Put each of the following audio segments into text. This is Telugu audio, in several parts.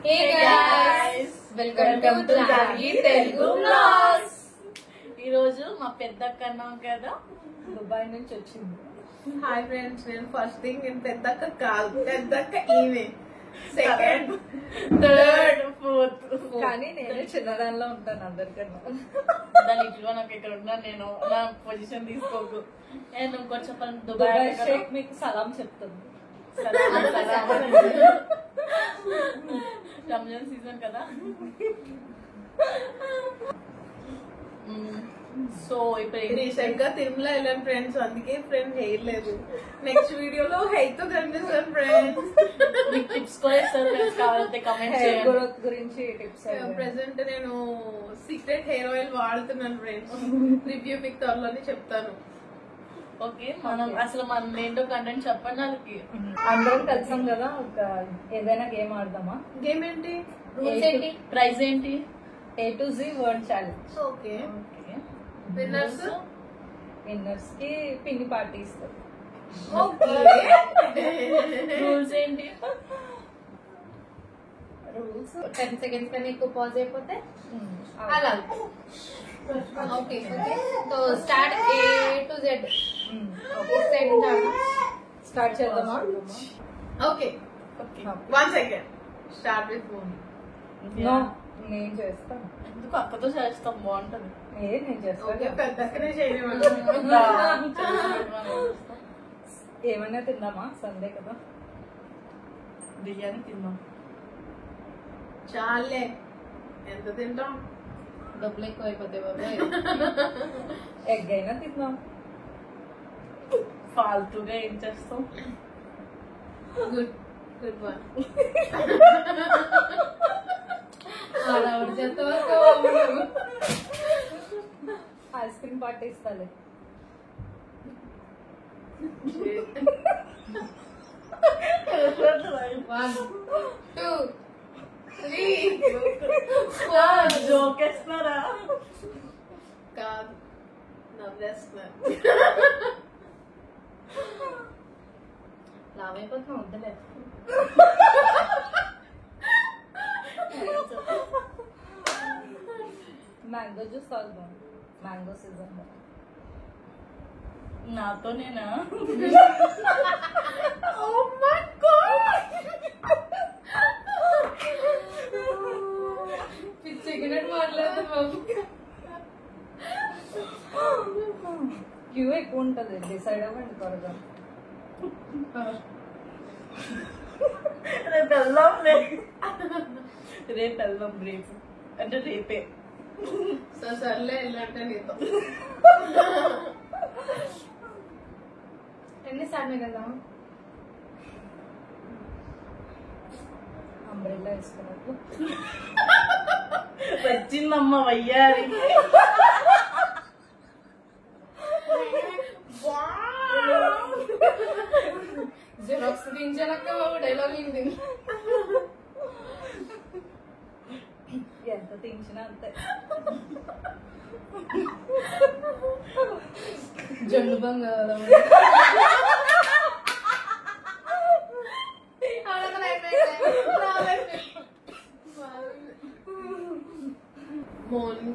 Hey guys, welcome to Ragi Telugu Vlogs. ఈ రోజు మా పెద్దక్క అన్నాం కదా, దుబాయ్ నుంచి వచ్చింది. హాయ్ ఫ్రెండ్స్, నేను ఫస్ట్ థింగ్ నేను పెద్దక్క కాదు, పెద్దక్క ఈమె సెకండ్ థర్డ్ ఫోర్త్. కానీ నేను చిన్నదానిలో ఉంటాను అందరికన్నా. దాని ఇంట్లో నాకు ఇక్కడ ఉన్నా, నేను నా పొజిషన్ తీసుకోకు. నేను కొంచెం దుబాయ్ దుబాయ్ షేక్ మీకు సలాం చెప్తుంది. రంజాన్ సీజన్ కదా. సో ఇప్పుడు రీసెంట్ గా తిరుమల వెళ్ళాను ఫ్రెండ్స్, అందుకే ఫ్రెండ్ హెయిర్ లేదు. నెక్స్ట్ వీడియోలో హెయిర్ తో కనిపిస్తాను ఫ్రెండ్స్. మీకు టిప్స్ కూడా ఇస్తారు ఫ్రెండ్స్, కావాలంటే కమెంట్ హెయిర్ చేయండి. గ్రోత్ గురించి టిప్స్. ప్రెసెంట్ నేను సీక్రెట్ హెయిర్ ఆయిల్ వాడుతున్నాను ఫ్రెండ్స్. రివ్యూ మీకు త్వరలోనే చెప్తాను. ఓకే, మనం అసలు మనం ఏంటో కంటెంట్ చెప్పండి వాళ్ళకి. అందరం కలిసాం కదా, ఒక ఏదైనా గేమ్ ఆడదామా? గేమ్ ఏంటి? రూల్స్ ఏంటి, ప్రైజ్ ఏంటి? A to Z word challenge. Okay, okay, winners winners కి పిన్ని పార్టీ ఇస్తారు. ఓకే. రూల్స్ ఏంటి? రూల్స్ 10 seconds కన్నా ఎక్కువ పాజ్ అయిపోతే అలా. Okay okay, so start A to Z. Start చేద్దామా? Okay, okay, 1 second. Start with phone. No, నేను చేస్తాను. ఎందుకు అక్కతో చేస్తాం, బాగుంటది. నేను ఓకే, చేస్తాను. పెద్దక్కనే చేయమను. ఏమైనా తిందామా? సండే కదా. బిర్యానీ తిందాం. చాలే, ఎంత తింటాం? డబ్బులు ఎక్కువ అయిపోతాయి బాబాయ్. ఎగ్ అయినా తిందాం. ఫాల్తుగా ఏం చేస్తాం? Good good one. ఆడవాడు చేస్తావా? ఐస్ క్రీమ్ పార్టీ ఇస్తాలే. 1 2 3 జోకేస్తున్నారా? కాదు, నవ్వేస్తున్నా. లావ్ అయిపోతున్నావు, వద్దులే. మ్యాంగో జ్యూస్ తాగుదాం, మ్యాంగో సీజన్. నాతో నేనా? Oh my God! పిచ్చెక్కినట్టు మాట్లాడుతుంది బాబు. క్యూ ఎక్కువ ఉంటుంది, డిసైడ్ అవ్వండి త్వరగా. రేపు వెళ్దాం, రేపు వెళ్దాం. రేపు అంటే రేపే. సో సర్లే, వెళ్ళంటే నీతో. ఎన్నిసార్లు వెళ్దాం? అంబ్రెల్లా వేసుకున్నట్టు. వచ్చిందమ్మ వయ్యారి. జిరాక్స్ తీయించాలక్క బాబు, డైలాగ్ ఏంటి? ఎంత తించినా అంతే. జొన్ను బంగాళ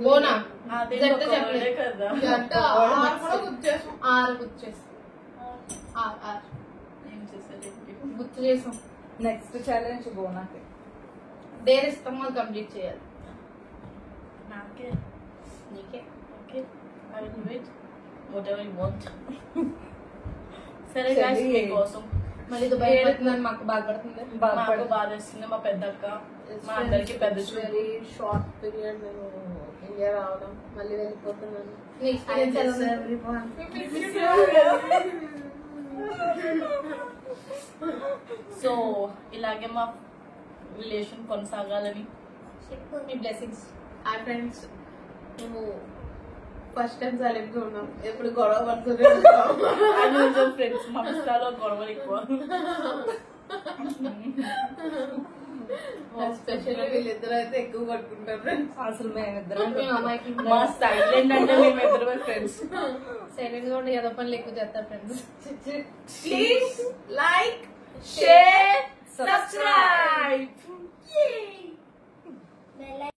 బోనా అదే జట్టు ఒక చెప్పలేదు. word ఏ కదా. జట్టు ఆరు కూడా గుర్తు చేసాం. 6 గుర్తు చేసాం. 6 ఏం చేసేది? గుర్తు చేసాం. Next challenge బోనాకి. డేర్ ఇస్తాం, అది కంప్లీట్ చేయాలి. నాకే. నీకే. Okay, I will do it what ever you want. సరే సరే. guys, మీకోసం మళ్ళీ దుబాయ్ వెళ్ళిపోతుందని మాకు బాధపడుతుంది. మాకు బాధ వేస్తుంది. మా పెద్దక్క, మా అందరికి పెద్ద చూపు. వెరీ షార్ట్ పీరియడ్ నేను ఇండియా రావడం, మళ్ళీ వెళ్ళిపోతున్నాను. నీ ఎక్స్పీరియన్స్ ఎలా ఉంది? సో ఇలాగే మా రిలేషన్ కొనసాగాలని మీ బ్లెస్సింగ్స్. హాయ్ ఫ్రెండ్స్, మేము ఫస్ట్ టైం సైలెంట్ గా ఉన్నాం, ఎప్పుడు గొడవ పడుతూనే ఉంటాం. అది కొంచెం ఫ్రెండ్స్ మా ఇష్టాలో గొడవలు ఎక్కువ. ఎస్పెషల్లీ వీళ్ళిద్దరు అయితే ఎక్కువ కొట్టుకుంటారు ఫ్రెండ్స్. అసలు మేమిద్దరం మా సైలెంట్ అంటే మేమిద్దరమే ఫ్రెండ్స్. సైలెంట్ గా ఉండి ఏదో పనులు ఎక్కువ చేస్తారు friends. Please like, share, subscribe.